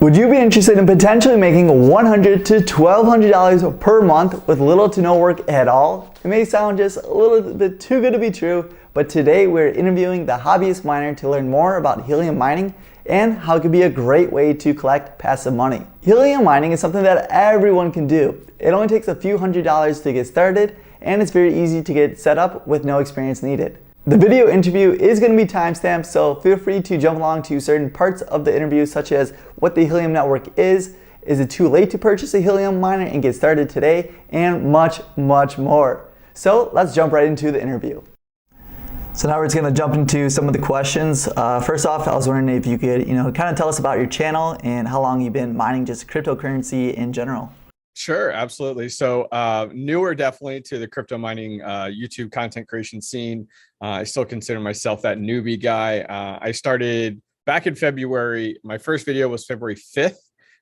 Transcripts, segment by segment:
Would you be interested in potentially making $100 to $1,200 per month with little to no work at all? It may sound just a little bit too good to be true, but today we're interviewing the Hobbyist Miner to learn more about helium mining and how it could be a great way to collect passive money. Helium mining is something that everyone can do. It only takes a few $100s to get started, and it's very easy to get set up with no experience needed. The video interview is going to be timestamped, so feel free to jump along to certain parts of the interview, such as what the Helium Network is it too late to purchase a Helium miner and get started today, and much, much more. So let's jump right into the interview. So now we're just going to jump into some of the questions. First off, I was wondering if you could, kind of tell us about your channel and how long you've been mining just cryptocurrency in general. Sure, absolutely. So newer definitely to the crypto mining YouTube content creation scene. I still consider myself that newbie guy. I started back in February. My first video was February 5th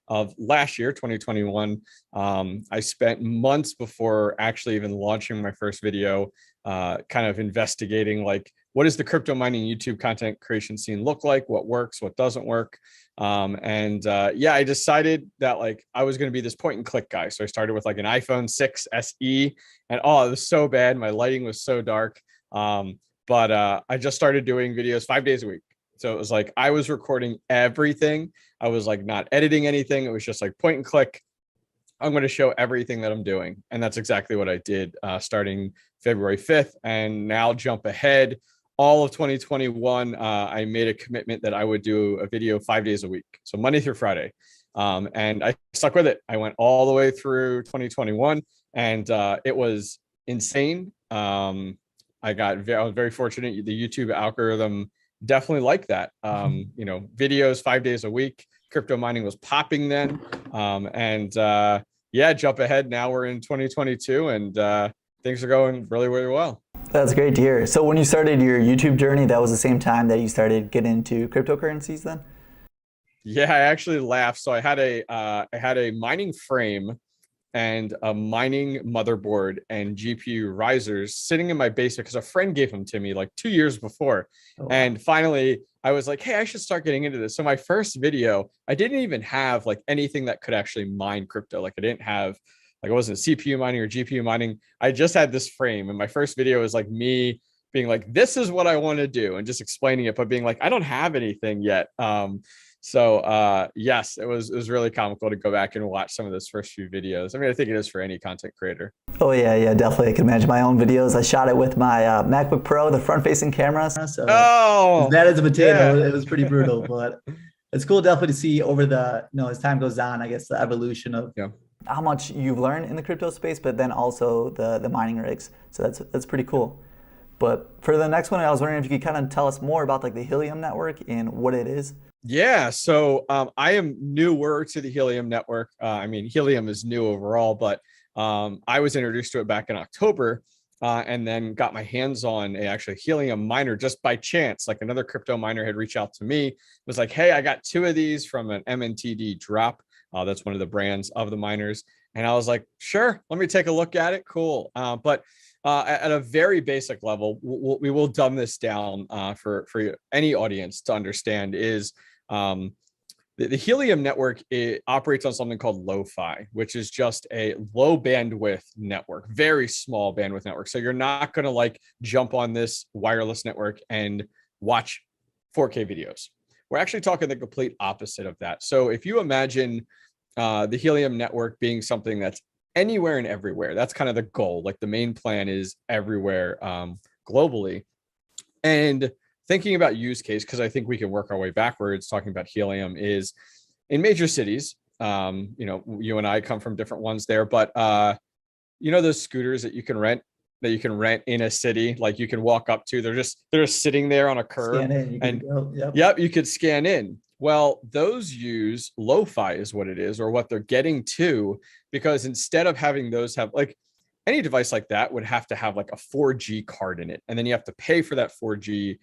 of last year, 2021. I spent months before actually even launching my first video, kind of investigating like, what does the crypto mining YouTube content creation scene look like? What works, what doesn't work? Yeah, I decided that like I was going to be this point and click guy. So I started with like an iPhone 6 SE, and oh, it was so bad. My lighting was so dark. I just started doing videos 5 days a week. So it was like I was recording everything. I was like not editing anything. It was just like point and click. I'm going to show everything that I'm doing. And that's exactly what I did starting February 5th. And now jump ahead. All of 2021, I made a commitment that I would do a video 5 days a week. So Monday through Friday. And I stuck with it. I went all the way through 2021 and it was insane. I was very fortunate. The YouTube algorithm definitely liked that. Videos 5 days a week. Crypto mining was popping then. Yeah, jump ahead. Now we're in 2022 and things are going really, really well. That's great to hear. So when you started your YouTube journey, that was the same time that you started getting into cryptocurrencies then? Yeah, I actually laughed. So I had a mining frame and a mining motherboard and GPU risers sitting in my basement because a friend gave them to me like 2 years before. Oh, wow. And finally I was like, hey, I should start getting into this. So my first video, I didn't even have like anything that could actually mine crypto. Like I didn't have, like it wasn't CPU mining or GPU mining. I just had this frame. And my first video was like me being like, this is what I want to do. And just explaining it, but being like, I don't have anything yet. Yes, it was really comical to go back and watch some of those first few videos. I mean, I think it is for any content creator. Oh yeah, definitely. I can imagine my own videos. I shot it with my MacBook Pro, the front-facing camera. So that is a potato. Yeah. It was pretty brutal, but it's cool definitely to see over the, as time goes on, I guess the evolution of how much you've learned in the crypto space, but then also the mining rigs. So that's pretty cool. But for the next one, I was wondering if you could kind of tell us more about like the Helium Network and what it is. Yeah, so I am newer to the Helium Network. I mean, Helium is new overall, but I was introduced to it back in October and then got my hands on a actually Helium miner just by chance. Like another crypto miner had reached out to me, was like, hey, I got 2 of these from an MNTD drop. That's one of the brands of the miners. And I was like, sure, let me take a look at it. Cool. But at a very basic level, we will dumb this down for any audience to understand is the Helium network, it operates on something called lo-fi, which is just a low bandwidth network, very small bandwidth network. So you're not going to like jump on this wireless network and watch 4K videos. We're actually talking the complete opposite of that. So if you imagine the Helium network being something that's anywhere and everywhere, that's kind of the goal. Like the main plan is everywhere globally. And thinking about use case, because I think we can work our way backwards talking about Helium, is in major cities. You and I come from different ones there, but those scooters that you can rent in a city, like you can walk up to, they're just sitting there on a curb and you could scan in. Well, those use lo-fi is what it is, or what they're getting to, because instead of having those have like any device like that would have to have like a 4G card in it. And then you have to pay for that 4G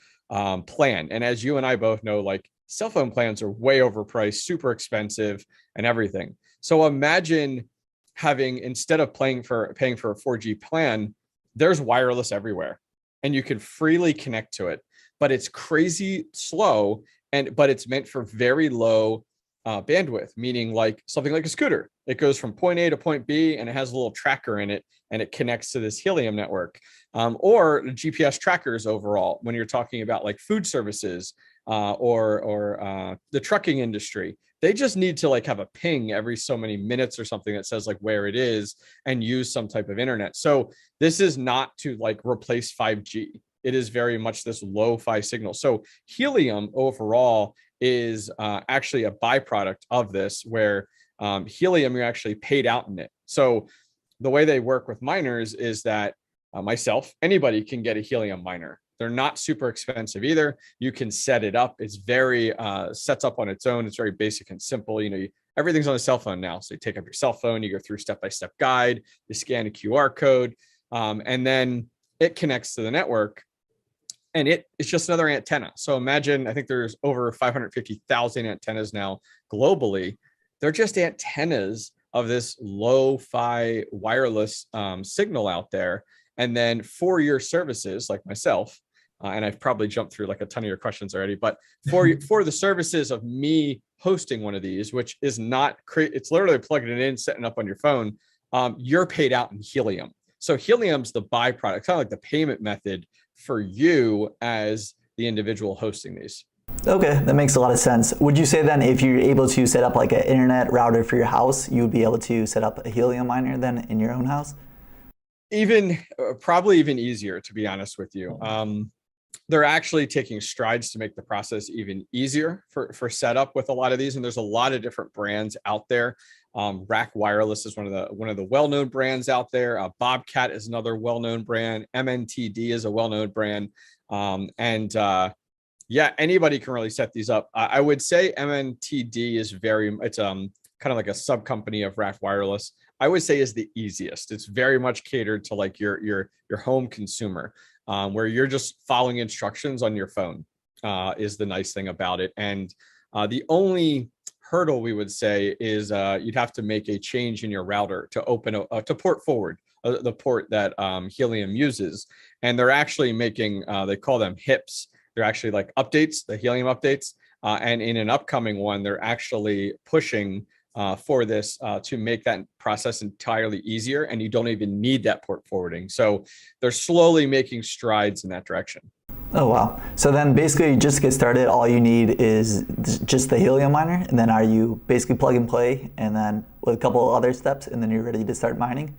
plan. And as you and I both know, like cell phone plans are way overpriced, super expensive and everything. So imagine having, instead of paying for a 4G plan, there's wireless everywhere and you can freely connect to it, but it's crazy slow. But it's meant for very low bandwidth, meaning like something like a scooter. It goes from point A to point B and it has a little tracker in it and it connects to this Helium network. Or GPS trackers overall, when you're talking about like food services or the trucking industry, they just need to like have a ping every so many minutes or something that says like where it is and use some type of internet. So this is not to like replace 5G. It is very much this lo-fi signal. So Helium overall is actually a byproduct of this, where Helium, you're actually paid out in it. So the way they work with miners is that myself, anybody can get a Helium miner. They're not super expensive either. You can set it up. It's very sets up on its own. It's very basic and simple. Everything's on a cell phone now. So you take up your cell phone, you go through step-by-step guide, you scan a QR code, and then it connects to the network. And it's just another antenna. So imagine, I think there's over 550,000 antennas now globally. They're just antennas of this lo-fi wireless signal out there. And then for your services, like myself, and I've probably jumped through like a ton of your questions already, but for the services of me hosting one of these, which is not, it's literally plugging it in, setting up on your phone, you're paid out in Helium. So Helium's the byproduct, kind of like the payment method for you as the individual hosting these. Okay, that makes a lot of sense. Would you say then if you're able to set up like an internet router for your house, you would be able to set up a Helium miner then in your own house? Probably even easier, to be honest with you. They're actually taking strides to make the process even easier for setup with a lot of these. And there's a lot of different brands out there. Rack Wireless is one of the well-known brands out there. Bobcat is another well-known brand. MNTD is a well-known brand. Yeah, anybody can really set these up. I would say MNTD is it's kind of like a sub company of Rack Wireless. I would say is the easiest. It's very much catered to like your home consumer, where you're just following instructions on your phone, is the nice thing about it. And the only hurdle we would say is you'd have to make a change in your router to open to port forward the port that Helium uses. And they're actually making, they call them HIPs. They're actually like updates, the Helium updates. And in an upcoming one, they're actually pushing for this to make that process entirely easier, and you don't even need that port forwarding. So they're slowly making strides in that direction. Oh, wow. So then basically just to get started, all you need is just the Helium miner, and then are you basically plug and play, and then with a couple of other steps, and then you're ready to start mining?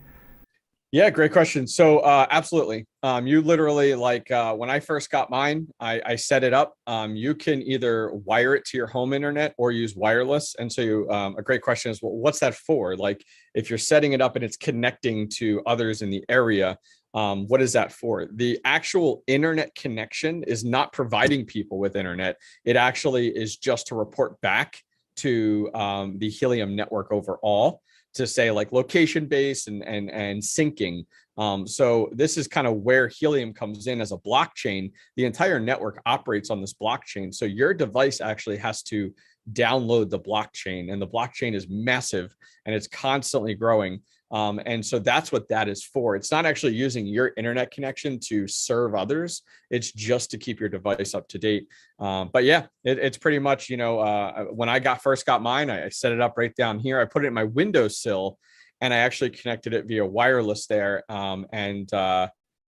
Yeah, great question. So absolutely. You literally, like when I first got mine, I set it up. You can either wire it to your home internet or use wireless. And so a great question is, well, what's that for? Like if you're setting it up and it's connecting to others in the area, what is that for? The actual internet connection is not providing people with internet. It actually is just to report back to the Helium network overall, to say like location based and syncing. So this is kind of where Helium comes in as a blockchain. The entire network operates on this blockchain. So your device actually has to download the blockchain, and the blockchain is massive and it's constantly growing. And so that's what that is for. It's not actually using your internet connection to serve others. It's just to keep your device up to date. But yeah, it's pretty much, when I first got mine, I set it up right down here. I put it in my windowsill and I actually connected it via wireless there.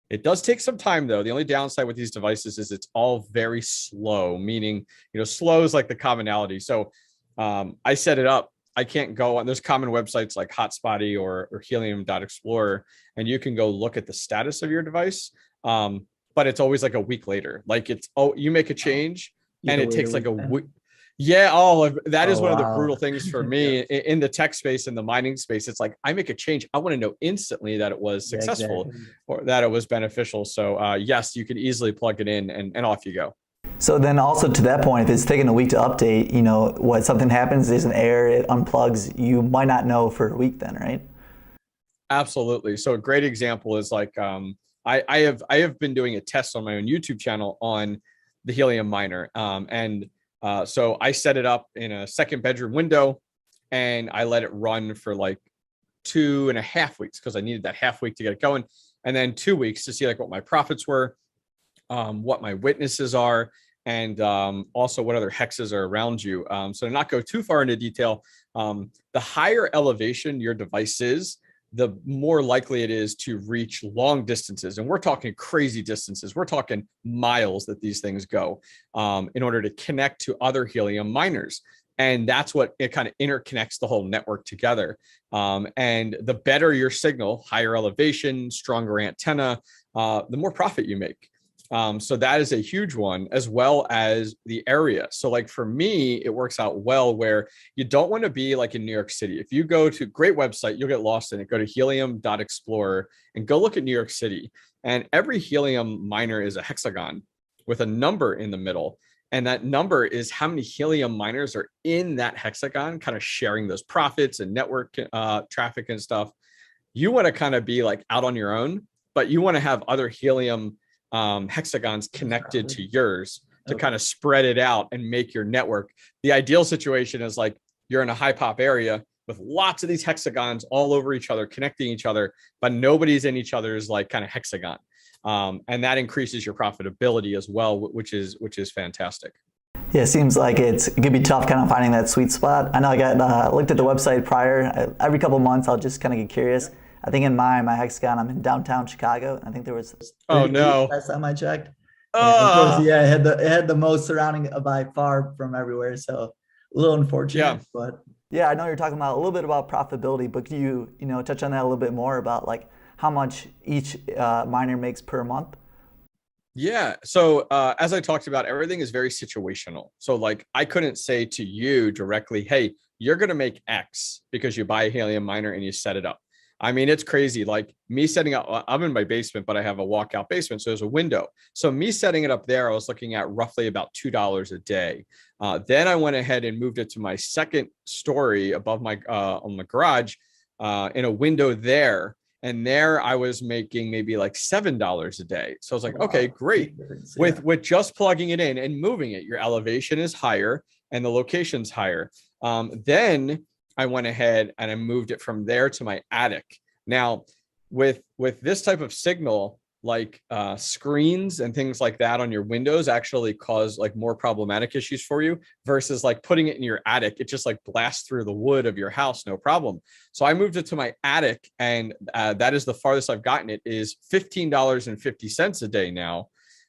It does take some time though. The only downside with these devices is it's all very slow, meaning, slow is like the commonality. So I set it up. I can't go on, there's common websites like Hotspotty or Helium.Explorer, and you can go look at the status of your device. But it's always like a week later. Like you make a change and it takes like a week. Yeah. That is one of the brutal things for me in the tech space, in the mining space. It's like, I make a change, I want to know instantly that it was successful or that it was beneficial. So yes, you can easily plug it in and off you go. So then also to that point, if it's taking a week to update, what something happens, there's an error, it unplugs, you might not know for a week then, right? Absolutely. So a great example is like, I have been doing a test on my own YouTube channel on the Helium miner. So I set it up in a second bedroom window and I let it run for like 2.5 weeks because I needed that half week to get it going. And then 2 weeks to see like what my profits were, what my witnesses are. and also what other hexes are around you. So to not go too far into detail, the higher elevation your device is, the more likely it is to reach long distances. And we're talking crazy distances. We're talking miles that these things go in order to connect to other helium miners. And that's what it kind of interconnects the whole network together. And the better your signal, higher elevation, stronger antenna, the more profit you make. So that is a huge one, as well as the area. So like for me, it works out well where you don't want to be like in New York City. If you go to a great website, you'll get lost in it. Go to helium.explorer and go look at New York City. And every helium miner is a hexagon with a number in the middle. And that number is how many helium miners are in that hexagon, kind of sharing those profits and network traffic and stuff. You want to kind of be like out on your own, but you want to have other helium hexagons connected to yours to kind of spread it out and make your network. The ideal situation is like you're in a high pop area with lots of these hexagons all over each other, connecting each other, but nobody's in each other's like kind of hexagon. And that increases your profitability as well, which is fantastic. Yeah, it seems like it could be tough kind of finding that sweet spot. I know I looked at the website prior. Every couple of months, I'll just kind of get curious. I think in my hexagon, I'm in downtown Chicago. I think there was 38 last time I checked. Of course, yeah, it had the most surrounding by far from everywhere. So a little unfortunate, but yeah, I know you're talking about a little bit about profitability, but could you touch on that a little bit more about like how much each miner makes per month? Yeah. So as I talked about, everything is very situational. So like I couldn't say to you directly, hey, you're going to make X because you buy a helium miner and you set it up. I mean, it's crazy. Like me setting up, I'm in my basement, but I have a walkout basement. So there's a window. So me setting it up there, I was looking at roughly about $2 a day. Then I went ahead and moved it to my second story above my on the garage in a window there. And there I was making maybe like $7 a day. So I was like, okay, great. With just plugging it in and moving it, your elevation is higher and the location's higher. Then I went ahead and I moved it from there to my attic. Now, with this type of signal, like screens and things like that on your windows actually cause like more problematic issues for you versus like putting it in your attic. It just like blasts through the wood of your house, no problem. So I moved it to my attic, and that is the farthest I've gotten. It is $15.50 a day now.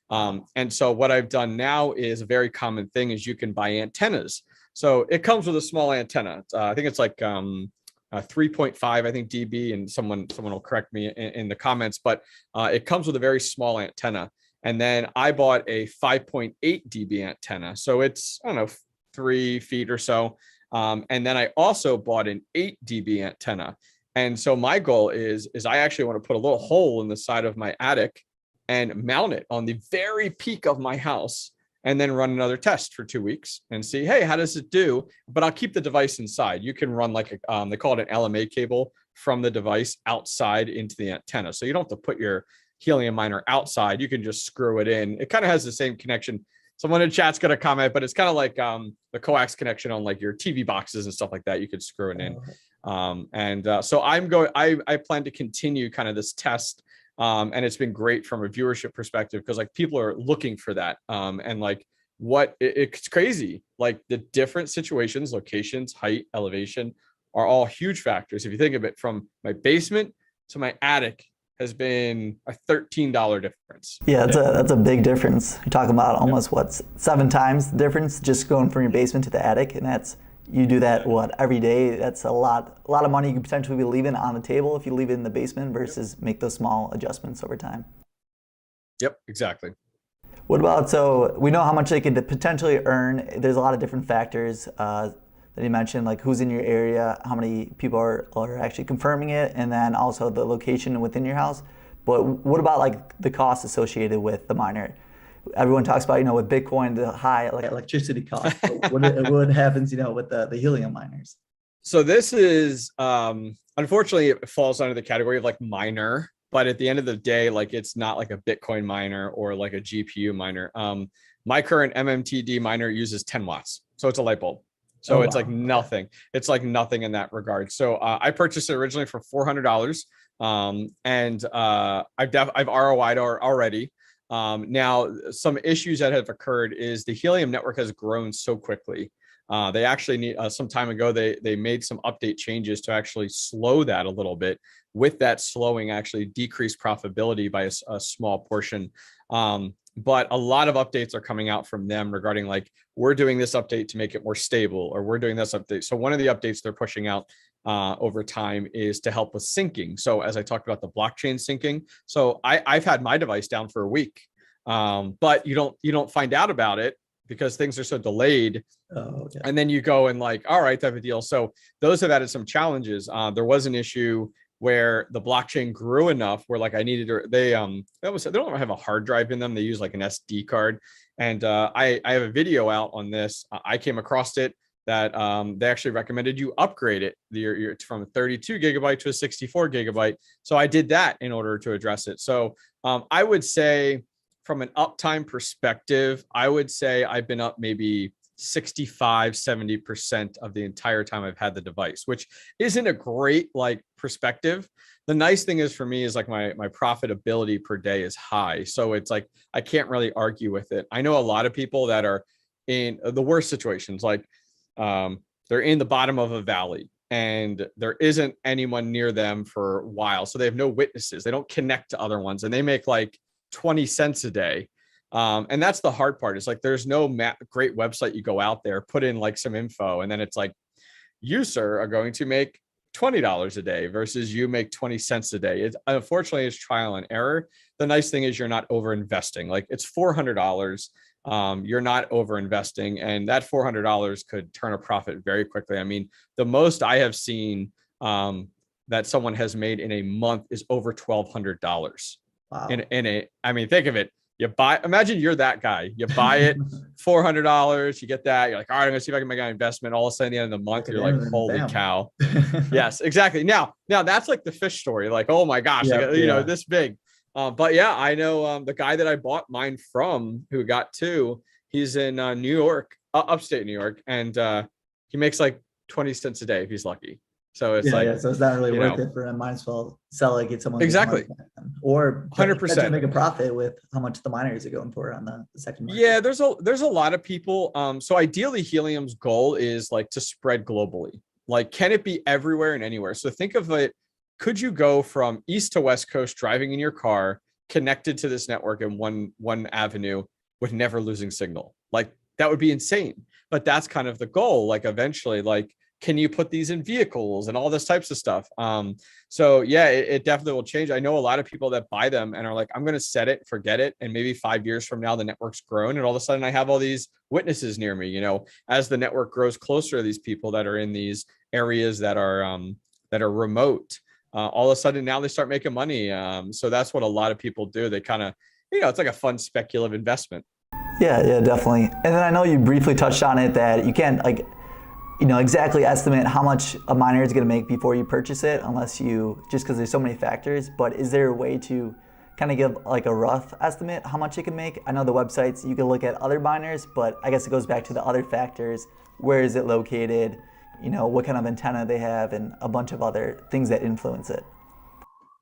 And so what I've done now is a very common thing is you can buy antennas. So it comes with a small antenna. I think it's like 3.5, I think dB, and someone will correct me in the comments, but it comes with a very small antenna. And then I bought a 5.8 dB antenna. So it's, I don't know, 3 feet or so. And then I also bought an 8 dB antenna. And so my goal is I actually want to put a little hole in the side of my attic and mount it on the very peak of my house, and then run another test for 2 weeks and see, hey, how does it do? But I'll keep the device inside. You can run like they call it an LMA cable from the device outside into the antenna. So you don't have to put your helium miner outside. You can just screw it in. It kind of has the same connection. Someone in chat's going to comment, but it's kind of like the coax connection on like your TV boxes and stuff like that. You could screw it in. So I plan to continue kind of this test. And it's been great from a viewership perspective because like people are looking for that. And like it's crazy. Like the different situations, locations, height, elevation are all huge factors. If you think of it, from my basement to my attic has been a $13 difference. Yeah, that's a big difference. You're talking about almost 7 times the difference just going from your basement to the attic, and you do that every day. That's a lot of money you could potentially be leaving on the table if you leave it in the basement versus make those small adjustments over time. Yep, exactly. What about, so we know how much they could potentially earn. There's a lot of different factors that you mentioned, like who's in your area, how many people are actually confirming it, and then also the location within your house. But what about like the cost associated with the miner? Everyone talks about, with Bitcoin, the high electricity cost. What happens, with the helium miners? So this is, unfortunately, it falls under the category of like miner, but at the end of the day, like it's not like a Bitcoin miner or like a GPU miner. My current MMTD miner uses 10 watts. So it's a light bulb. So it's like nothing. It's like nothing in that regard. So I purchased it originally for $400. And I've ROI'd already. Now, some issues that have occurred is the Helium network has grown so quickly. They actually need some time ago, they made some update changes to actually slow that a little bit. With that slowing, actually decreased profitability by a small portion. But a lot of updates are coming out from them regarding like, we're doing this update to make it more stable, or we're doing this update. So one of the updates they're pushing out over time is to help with syncing. So as I talked about the blockchain syncing, so I've had my device down for a week, but you don't find out about it because things are so delayed. Oh, okay. And then you go and like, all right, type of deal. So those have added some challenges. There was an issue where the blockchain grew enough where like I needed to, they don't have a hard drive in them. They use like an SD card. And I have a video out on this. I came across it that they actually recommended you upgrade it from a 32 gigabyte to a 64 gigabyte. So I did that in order to address it. So I would say from an uptime perspective, I would say I've been up maybe 65-70% of the entire time I've had the device, which isn't a great like perspective. The nice thing is for me is like my profitability per day is high. So it's like, I can't really argue with it. I know a lot of people that are in the worst situations, like they're in the bottom of a valley and there isn't anyone near them for a while. So they have no witnesses. They don't connect to other ones and they make like 20 cents a day. And that's the hard part. It's like, there's no great website. You go out there, put in like some info, and then it's like, you, sir, are going to make $20 a day versus you make 20 cents a day. Unfortunately, it's trial and error. The nice thing is you're not over investing. Like it's $400. You're not over investing, and that $400 could turn a profit very quickly. I mean, the most I have seen that someone has made in a month is over $1,200. Wow. I mean, think of it. Imagine you're that guy. You buy it, $400, you get that. You're like, all right, I'm gonna see if I can make an investment. All of a sudden, at the end of the month, you're like, holy cow. Yes, exactly. Now that's like the fish story. Like, oh my gosh, you know, this big. But yeah, I know the guy that I bought mine from, who got two, he's in New York, upstate New York, and he makes like 20 cents a day if he's lucky. So it's so it's not really worth it for him. Might as well sell it, get someone exactly, or 100% make a profit with how much the miners are going for on the second market. Yeah, there's a lot of people. So ideally, Helium's goal is like to spread globally. Like, can it be everywhere and anywhere? So think of it. Could you go from east to west coast driving in your car, connected to this network in one avenue with never losing signal? Like that would be insane. But that's kind of the goal. Like eventually, like, can you put these in vehicles and all this types of stuff? So yeah, it definitely will change. I know a lot of people that buy them and are like, I'm going to set it, forget it. And maybe 5 years from now, the network's grown and all of a sudden I have all these witnesses near me, you know, as the network grows closer to these people that are in these areas that are remote, all of a sudden now they start making money. So that's what a lot of people do. They kind of, you know, it's like a fun speculative investment. Yeah, definitely. And then I know you briefly touched on it that you can't like, you know, exactly estimate how much a miner is going to make before you purchase it, unless you, just because there's so many factors. But is there a way to kind of give like a rough estimate how much it can make? I know the websites, you can look at other miners, but I guess it goes back to the other factors. Where is it located? You know, what kind of antenna they have and a bunch of other things that influence it.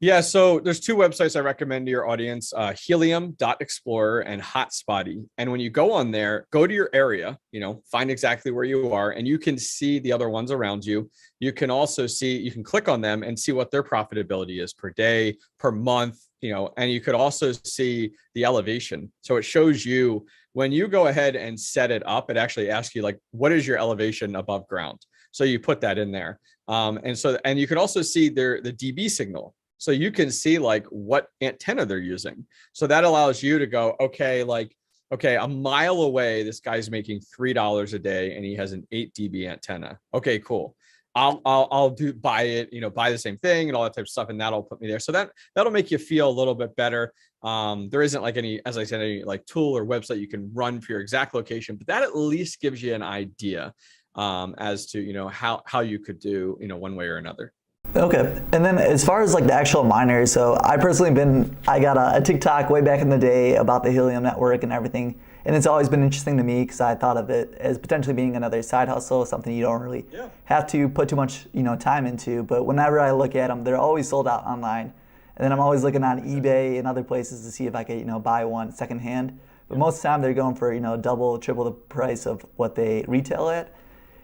Yeah, so there's two websites I recommend to your audience, helium.explorer and Hotspotty. And when you go on there, go to your area, you know, find exactly where you are, and you can see the other ones around you. You can also see, you can click on them and see what their profitability is per day, per month, you know, and you could also see the elevation. So it shows you when you go ahead and set it up, it actually asks you like, what is your elevation above ground? So you put that in there. And you can also see the dB signal. So you can see like what antenna they're using. So that allows you to go, okay, a mile away, this guy's making $3 a day and he has an 8 dB antenna. Okay, cool. I'll buy it, you know, buy the same thing and all that type of stuff. And that'll put me there. So that'll make you feel a little bit better. There isn't like any, as I said, any like tool or website you can run for your exact location, but that at least gives you an idea as to, you know, how you could do, you know, one way or another. Okay, and then as far as like the actual miners, so I got a TikTok way back in the day about the Helium network and everything, and it's always been interesting to me because I thought of it as potentially being another side hustle, something you don't really have to put too much, you know, time into. But whenever I look at them, they're always sold out online, And then I'm always looking on eBay and other places to see if I could, buy one secondhand. But most of the time they're going for, double, triple the price of what they retail at.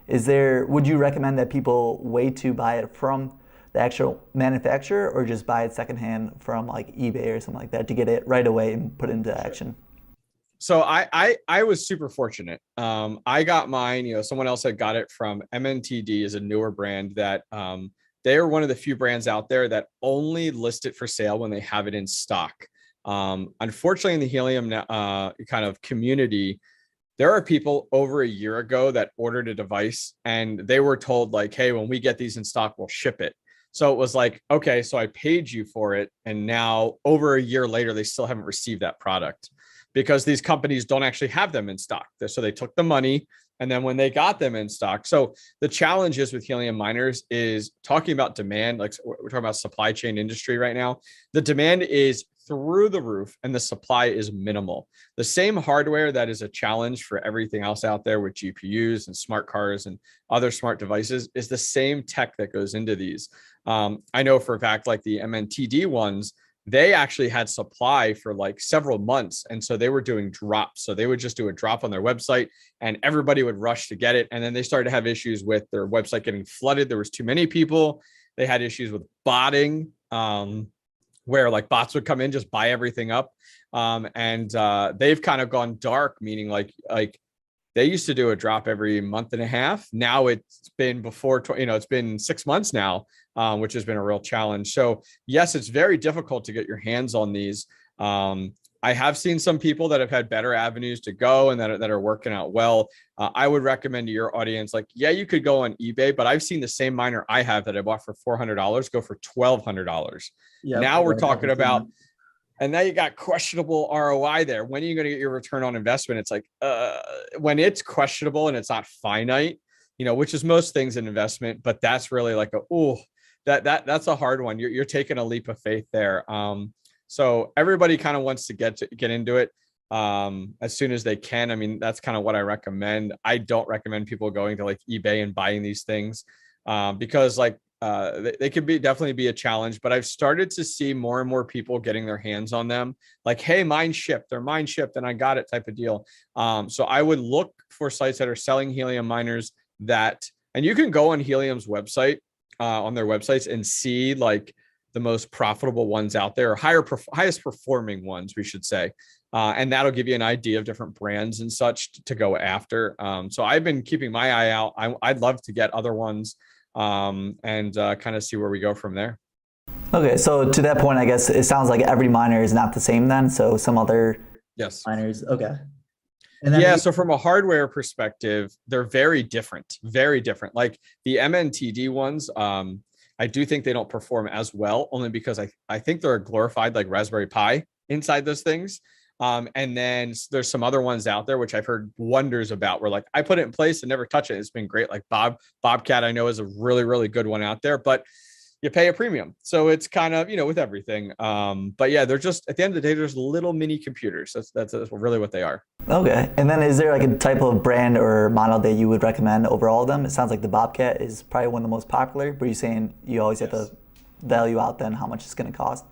Would you recommend that people wait to buy it from the actual manufacturer or just buy it secondhand from like eBay or something like that to get it right away and put it into action? So I was super fortunate. I got mine, someone else had got it from MNTD, is a newer brand that they are one of the few brands out there that only list it for sale when they have it in stock. Unfortunately, in the Helium kind of community, there are people over a year ago that ordered a device and they were told like, hey, when we get these in stock, we'll ship it. So it was like, okay, so I paid you for it. And now over a year later, they still haven't received that product because these companies don't actually have them in stock. So they took the money and then when they got them in stock. So the challenge is with helium miners is talking about demand, like we're talking about supply chain industry right now. The demand is through the roof and the supply is minimal. The same hardware that is a challenge for everything else out there with GPUs and smart cars and other smart devices is the same tech that goes into these. I know for a fact, like the MNTD ones, they actually had supply for like several months. And so they were doing drops. So they would just do a drop on their website and everybody would rush to get it. And then they started to have issues with their website getting flooded. There was too many people. They had issues with botting, where like bots would come in, just buy everything up. They've kind of gone dark, meaning like they used to do a drop every month and a half. Now it's been it's been 6 months now, which has been a real challenge. So yes, it's very difficult to get your hands on these. I have seen some people that have had better avenues to go and that are working out well. I would recommend to your audience, like, yeah, you could go on eBay, but I've seen the same miner I have that I bought for $400 go for $1,200. Yeah. Now we're talking about, and now you got questionable ROI there. When are you going to get your return on investment? It's like when it's questionable and it's not finite, which is most things in investment, but that's really like that's a hard one. You're taking a leap of faith there. So everybody kind of wants to get into it as soon as they can. I mean, that's kind of what I recommend. I don't recommend people going to like eBay and buying these things because like they could definitely be a challenge, but I've started to see more and more people getting their hands on them. Like, hey, mine shipped and I got it type of deal. So I would look for sites that are selling helium miners and you can go on Helium's website, on their websites and see like the most profitable ones out there, or highest performing ones, we should say. And that'll give you an idea of different brands and such to go after. So I've been keeping my eye out. I'd love to get other ones and kind of see where we go from there. Okay, so to that point, I guess it sounds like every miner is not the same then. So some other miners, okay. And then so from a hardware perspective, they're very different. Like the MNTD ones, I do think they don't perform as well, only because I think they're a glorified like Raspberry Pi inside those things. And then there's some other ones out there, which I've heard wonders about, where like I put it in place and never touch it. It's been great. Like Bobcat, I know is a really, really good one out there, but you pay a premium. So it's kind of, with everything. But yeah, they're just, at the end of the day, there's little mini computers. That's really what they are. Okay. And then is there like a type of brand or model that you would recommend over all of them? It sounds like the Bobcat is probably one of the most popular, but you're saying you always have to value out then how much it's going to cost?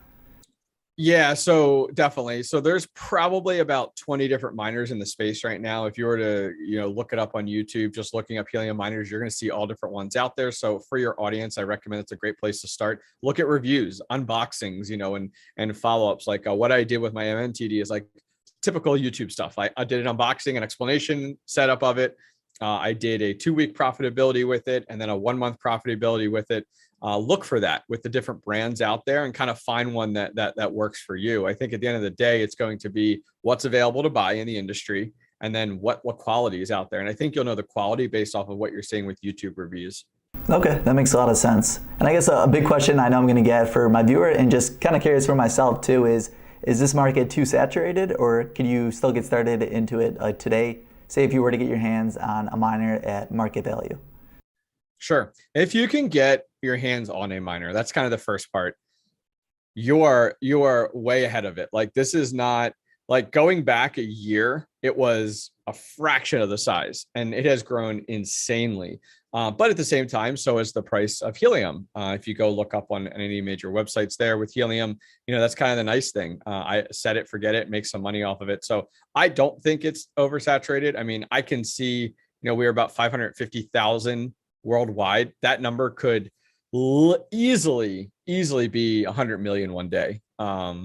Yeah, so definitely. So there's probably about 20 different miners in the space right now. If you were to, look it up on YouTube, just looking up helium miners, you're going to see all different ones out there. So for your audience, I recommend it's a great place to start. Look at reviews, unboxings, and follow-ups. Like what I did with my MNTD is like typical YouTube stuff. I did an unboxing and explanation setup of it. I did a 2-week profitability with it and then a 1-month profitability with it. Look for that with the different brands out there and kind of find one that works for you. I think at the end of the day, it's going to be what's available to buy in the industry and then what quality is out there. And I think you'll know the quality based off of what you're seeing with YouTube reviews. Okay, that makes a lot of sense. And I guess a big question I know I'm going to get for my viewer and just kind of curious for myself too is this market too saturated or can you still get started into it today? Say if you were to get your hands on a miner at market value. Sure. If you can get your hands on a miner, that's kind of the first part. You are way ahead of it. Like this is not like going back a year, it was a fraction of the size and it has grown insanely. But at the same time, so is the price of helium. If you go look up on any major websites there with helium, that's kind of the nice thing. I set it, forget it, make some money off of it. So I don't think it's oversaturated. I mean, I can see, we're about 550,000 worldwide. That number could easily be 100 million one day,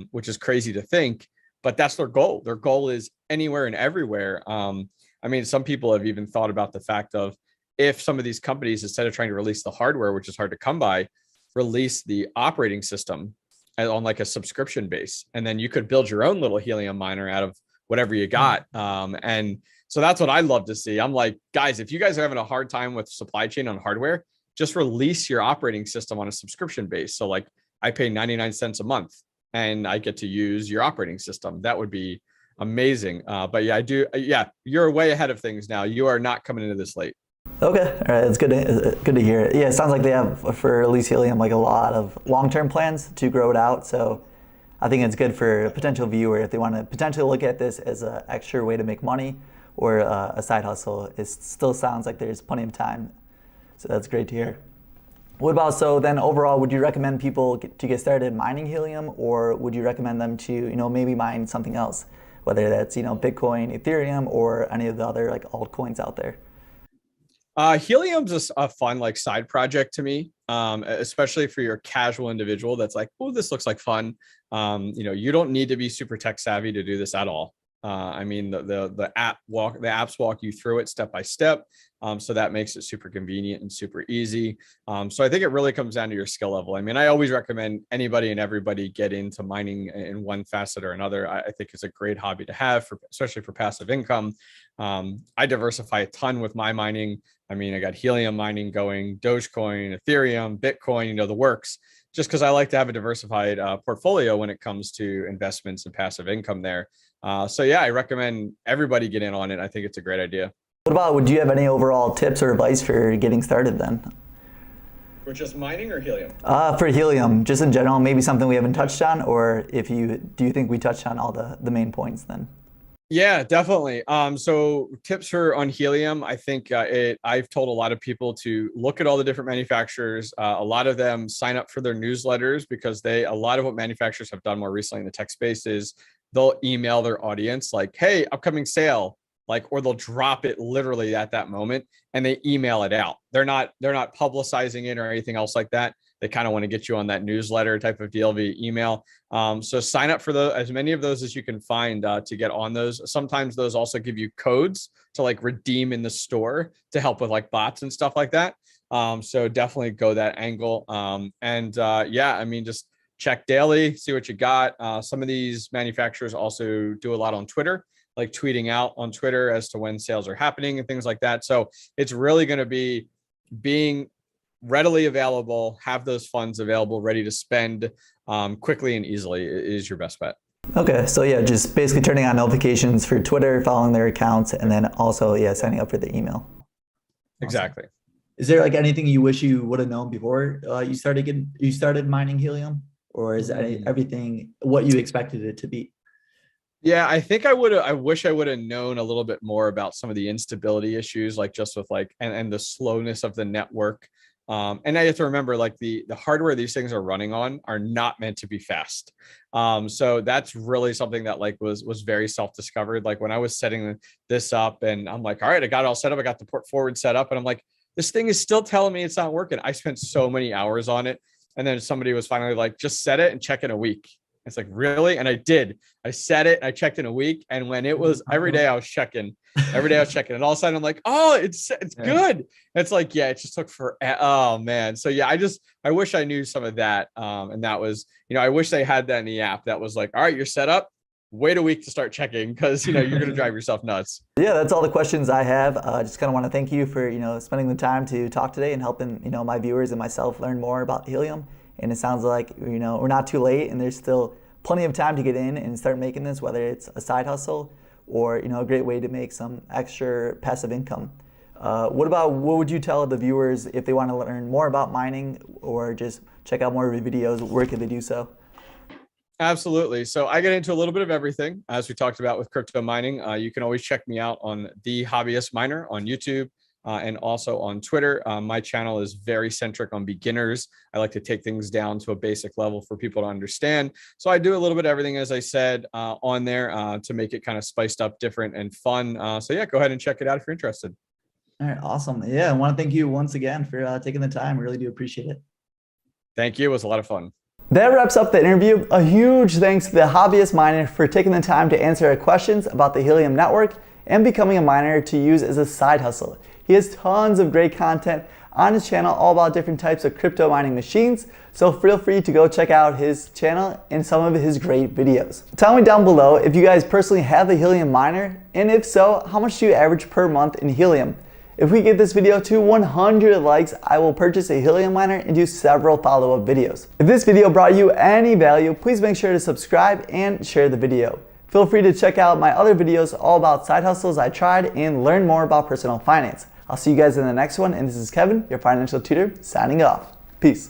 which is crazy to think, but that's their goal. Their goal is anywhere and everywhere. I mean, some people have even thought about the fact of, if some of these companies, instead of trying to release the hardware, which is hard to come by, release the operating system on like a subscription base, and then you could build your own little helium miner out of whatever you got. And so that's what I'd love to see. I'm like, guys, if you guys are having a hard time with supply chain on hardware, just release your operating system on a subscription base. So like I pay 99 cents a month and I get to use your operating system. That would be amazing. But yeah, I do. Yeah, you're way ahead of things now. You are not coming into this late. Okay, all right, it's good to hear. Yeah, it sounds like they have, for at least Helium, like a lot of long-term plans to grow it out. So I think it's good for a potential viewer if they want to potentially look at this as an extra way to make money or a side hustle. It still sounds like there's plenty of time. So that's great to hear. What about, so then overall, would you recommend people to get started mining helium, or would you recommend them to, maybe mine something else, whether that's, Bitcoin, Ethereum, or any of the other like altcoins out there? Helium's a fun like side project to me, especially for your casual individual that's like, oh, this looks like fun. You don't need to be super tech savvy to do this at all. I mean, the apps walk you through it step by step. So that makes it super convenient and super easy. So I think it really comes down to your skill level. I mean, I always recommend anybody and everybody get into mining in one facet or another. I think it's a great hobby to have, especially for passive income. I diversify a ton with my mining. I mean, I got helium mining going, Dogecoin, Ethereum, Bitcoin, the works, just because I like to have a diversified portfolio when it comes to investments and passive income there. So yeah, I recommend everybody get in on it. I think it's a great idea. What about, would you have any overall tips or advice for getting started then? For just mining or helium? For helium, just in general, maybe something we haven't touched on, or do you think we touched on all the main points then? Yeah, definitely. So tips on helium, I think I've told a lot of people to look at all the different manufacturers. A lot of them sign up for their newsletters, because a lot of what manufacturers have done more recently in the tech space is they'll email their audience like, hey, upcoming sale, or they'll drop it literally at that moment and they email it out. They're not publicizing it or anything else like that. They kind of want to get you on that newsletter type of deal via email. So sign up for as many of those as you can find to get on those. Sometimes those also give you codes to redeem in the store to help with bots and stuff like that. So definitely go that angle. Yeah, I mean, just check daily, see what you got. Some of these manufacturers also do a lot on Twitter, like tweeting out on Twitter as to when sales are happening and things like that. So it's really going to be being readily available, have those funds available, ready to spend quickly and easily is your best bet. Okay, so yeah, just basically turning on notifications for Twitter, following their accounts, and then also, yeah, signing up for the email. Exactly. Awesome. Is there anything you wish you would have known before you started mining helium, or is everything what you expected it to be? Yeah, I think I wish I would have known a little bit more about some of the instability issues, just with and the slowness of the network. And I have to remember, the hardware these things are running on are not meant to be fast. So that's really something that was very self-discovered. When I was setting this up and I'm like, all right, I got it all set up. I got the port forward set up, and I'm like, this thing is still telling me it's not working. I spent so many hours on it. And then somebody was finally like, just set it and check in a week. It's like, really? And I did. I set it, I checked in a week. And when it was every day I was checking. And all of a sudden I'm like, oh, it's good. It's like, yeah, it just took oh man. So yeah, I wish I knew some of that. And that was, I wish they had that in the app that was like, all right, you're set up. Wait a week to start checking, because you're going to drive yourself nuts. Yeah, that's all the questions I have. Just kind of want to thank you for spending the time to talk today and helping my viewers and myself learn more about helium. And it sounds like we're not too late, and there's still plenty of time to get in and start making this, whether it's a side hustle or a great way to make some extra passive income. What would you tell the viewers if they want to learn more about mining or just check out more of your videos? Where can they do so? Absolutely. So I get into a little bit of everything, as we talked about with crypto mining. You can always check me out on the Hobbyist Miner on YouTube. and also on Twitter. My channel is very centric on beginners. I like to take things down to a basic level for people to understand. So I do a little bit of everything, as I said, on there to make it kind of spiced up, different, and fun. So yeah, go ahead and check it out if you're interested. All right, awesome. Yeah, I want to thank you once again for taking the time. I really do appreciate it. Thank you. It was a lot of fun. That wraps up the interview. A huge thanks to the Hobbyist Miner for taking the time to answer our questions about the Helium network and becoming a miner to use as a side hustle. He has tons of great content on his channel all about different types of crypto mining machines, so feel free to go check out his channel and some of his great videos. Tell me down below if you guys personally have a Helium miner, and if so, how much do you average per month in Helium? If we get this video to 100 likes, I will purchase a Helium miner and do several follow-up videos. If this video brought you any value, please make sure to subscribe and share the video. Feel free to check out my other videos all about side hustles I tried and learn more about personal finance. I'll see you guys in the next one, and this is Kevin, your financial tutor, signing off. Peace.